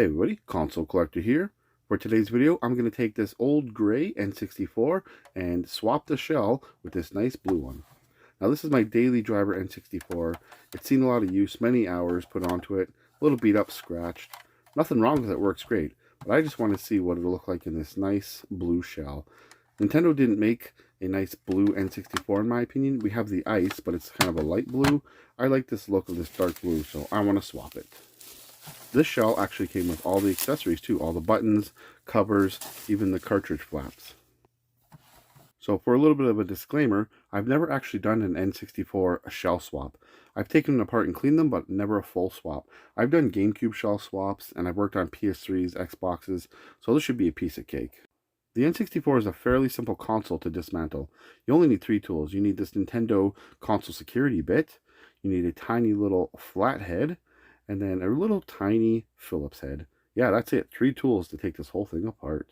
Hey everybody, Console Collector here. For today's video, I'm going to take this old gray N64 and swap the shell with this nice blue one. Now this is my daily driver N64. It's seen a lot of use, many hours put onto it, a little beat up, scratched. Nothing wrong with it, works great. But I just want to see what it'll look like in this nice blue shell. Nintendo didn't make a nice blue N64 in my opinion. We have the ice, but it's kind of a light blue. I like this look of this dark blue, so I want to swap it. This shell actually came with all the accessories too, all the buttons, covers, even the cartridge flaps. So for a little bit of a disclaimer, I've never actually done an N64 shell swap. I've taken them apart and cleaned them, but never a full swap. I've done GameCube shell swaps, and I've worked on PS3s, Xboxes, so this should be a piece of cake. The N64 is a fairly simple console to dismantle. You only need 3 tools. You need this Nintendo console security bit, you need a tiny little flat head, and then a little tiny Phillips head. Yeah, that's it. 3 tools to take this whole thing apart.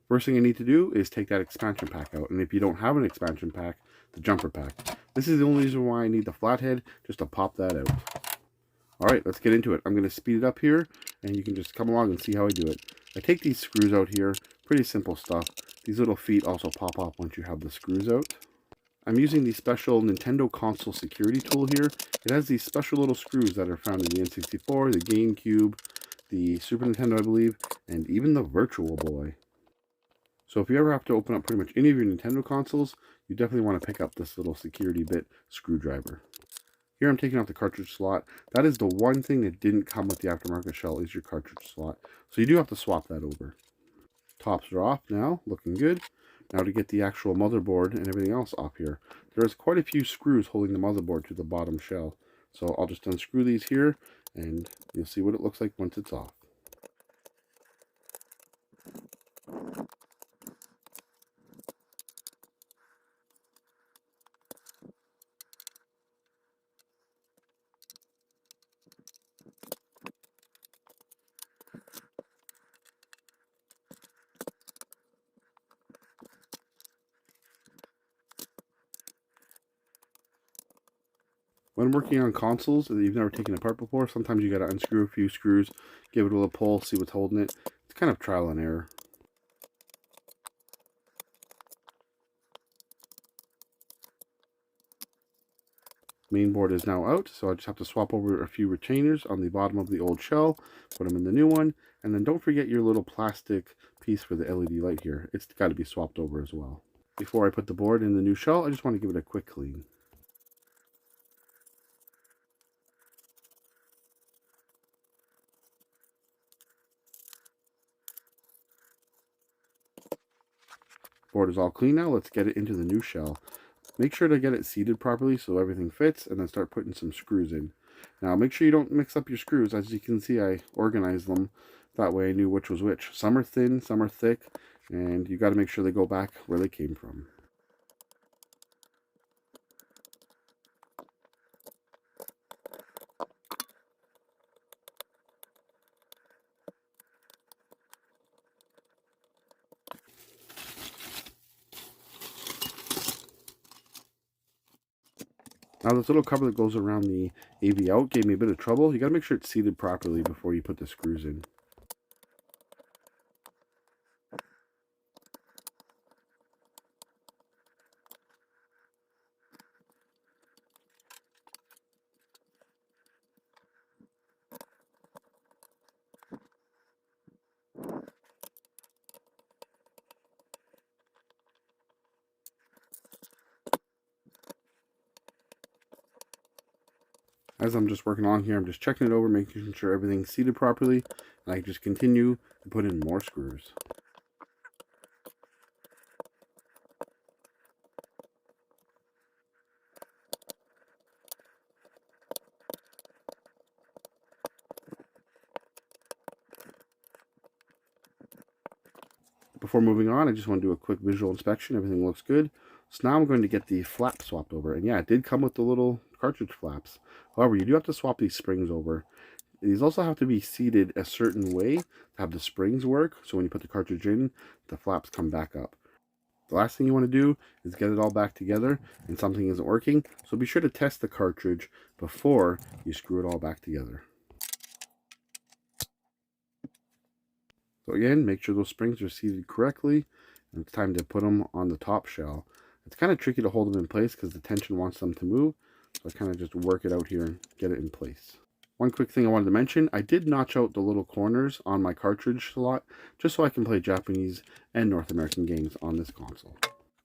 First thing I need to do is take that expansion pack out. And if you don't have an expansion pack, the jumper pack. This is the only reason why I need the flathead, just to pop that out. Alright, let's get into it. I'm going to speed it up here, and you can just come along and see how I do it. I take these screws out here. Pretty simple stuff. These little feet also pop off once you have the screws out. I'm using the special Nintendo console security tool here. It has these special little screws that are found in the N64, the GameCube, the Super Nintendo, I believe, and even the Virtual Boy. So if you ever have to open up pretty much any of your Nintendo consoles, you definitely want to pick up this little security bit screwdriver. Here I'm taking off the cartridge slot. That is the one thing that didn't come with the aftermarket shell, is your cartridge slot. So you do have to swap that over. Tops are off now, looking good. Now to get the actual motherboard and everything else off here. There's quite a few screws holding the motherboard to the bottom shell. So I'll just unscrew these here, and you'll see what it looks like once it's off. When working on consoles that you've never taken apart before, sometimes you got to unscrew a few screws, give it a little pull, see what's holding it. It's kind of trial and error. Mainboard is now out, so I just have to swap over a few retainers on the bottom of the old shell, put them in the new one, and then don't forget your little plastic piece for the LED light here. It's got to be swapped over as well. Before I put the board in the new shell, I just want to give it a quick clean. Board is all clean now. Let's get it into the new shell. Make sure to get it seated properly so everything fits, and then start putting some screws in. Now make sure you don't mix up your screws. As you can see, I organized them. That way I knew which was which. Some are thin, some are thick, and you got to make sure they go back where they came from. Now this little cover that goes around the AV out gave me a bit of trouble. You got to make sure it's seated properly before you put the screws in. As I'm just working on here, I'm just checking it over, making sure everything's seated properly, and I just continue to put in more screws. Before moving on, I just want to do a quick visual inspection. Everything looks good. So now I'm going to get the flap swapped over. And yeah, it did come with the little cartridge flaps. However, you do have to swap these springs over. These also have to be seated a certain way to have the springs work. So when you put the cartridge in, the flaps come back up. The last thing you want to do is get it all back together and something isn't working. So be sure to test the cartridge before you screw it all back together. So again, make sure those springs are seated correctly, and it's time to put them on the top shell. It's kind of tricky to hold them in place because the tension wants them to move, so I kind of just work it out here and get it in place. One quick thing I wanted to mention, I did notch out the little corners on my cartridge slot, just so I can play Japanese and North American games on this console.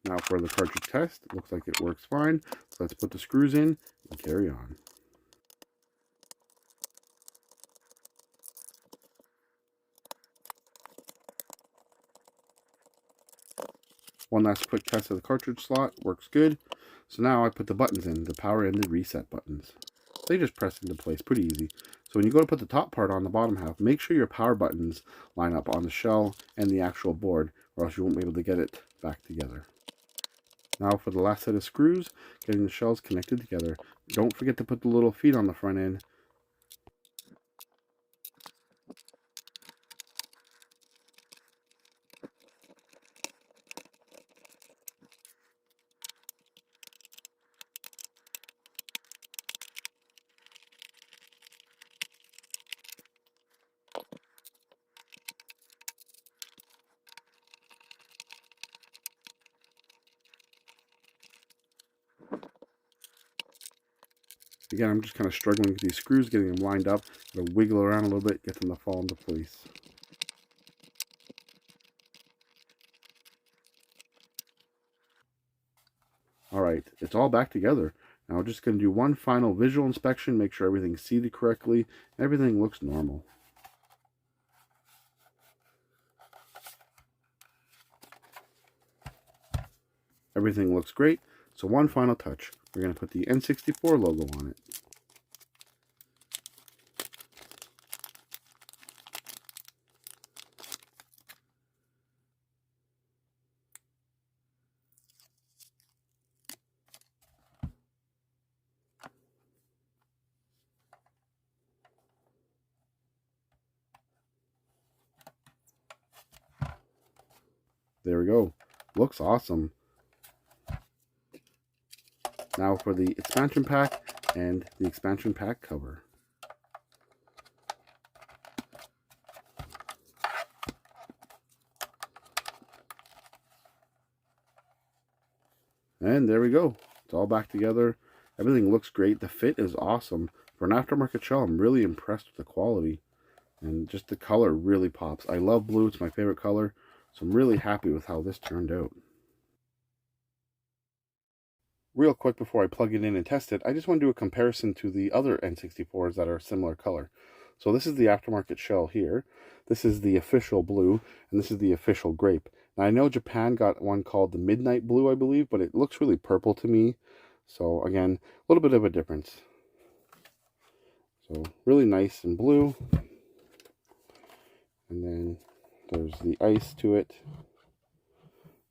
Now for the cartridge test, it looks like it works fine, so let's put the screws in and carry on. One last quick test of the cartridge slot, works good. So now I put the buttons in, the power and the reset buttons. They just press into place, pretty easy. So when you go to put the top part on the bottom half, make sure your power buttons line up on the shell and the actual board, or else you won't be able to get it back together. Now for the last set of screws, getting the shells connected together. Don't forget to put the little feet on the front end. Again, I'm just kind of struggling with these screws, getting them lined up. I'll wiggle around a little bit, get them to fall into place. Alright, it's all back together. Now we're just going to do one final visual inspection, make sure everything's seated correctly, everything looks normal. Everything looks great, so one final touch. We're going to put the N64 logo on it. There we go. Looks awesome. Now for the expansion pack and the expansion pack cover. And there we go. It's all back together. Everything looks great. The fit is awesome. For an aftermarket shell, I'm really impressed with the quality. And just the color really pops. I love blue. It's my favorite color. So I'm really happy with how this turned out. Real quick before I plug it in and test it, I just want to do a comparison to the other N64s that are similar color. So this is the aftermarket shell here. This is the official blue, and this is the official grape. Now I know Japan got one called the Midnight Blue, I believe, but it looks really purple to me. So again, a little bit of a difference. So really nice and blue. And then there's the ice to it.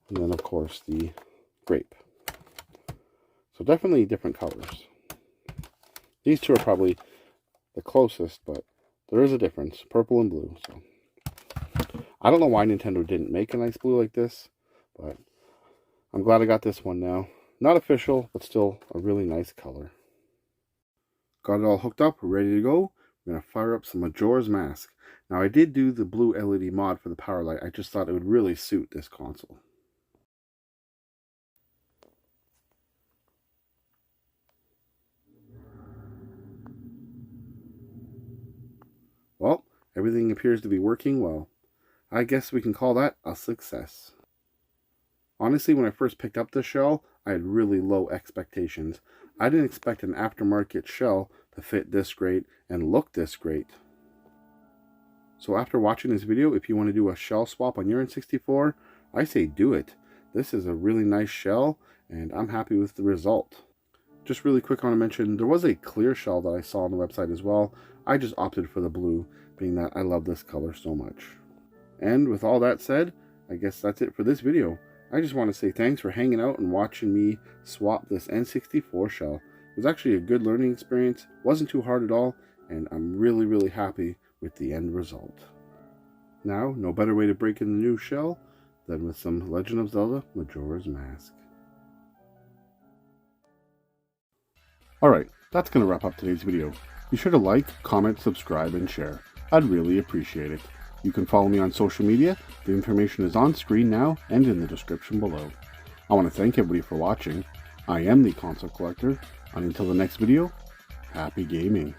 And then of course the grape. So definitely different colors. These two are probably the closest, but there is a difference, purple and blue. So I don't know why Nintendo didn't make a nice blue like this, but I'm glad I got this one now. Not official, but still a really nice color. Got it all hooked up, we're ready to go. We're going to fire up some Majora's Mask. Now I did do the blue LED mod for the power light. I just thought it would really suit this console. Well, everything appears to be working well. I guess we can call that a success. Honestly, when I first picked up this shell, I had really low expectations. I didn't expect an aftermarket shell to fit this great and look this great. So after watching this video, if you want to do a shell swap on your N64, I say do it. This is a really nice shell, and I'm happy with the result. Just really quick, I want to mention, there was a clear shell that I saw on the website as well. I just opted for the blue, being that I love this color so much. And with all that said, I guess that's it for this video. I just want to say thanks for hanging out and watching me swap this N64 shell. It was actually a good learning experience, wasn't too hard at all, and I'm really happy with the end result. Now, no better way to break in the new shell than with some Legend of Zelda Majora's Mask. Alright, that's going to wrap up today's video. Be sure to like, comment, subscribe, and share. I'd really appreciate it. You can follow me on social media. The information is on screen now and in the description below. I want to thank everybody for watching. I am the Console Collector, and until the next video, happy gaming.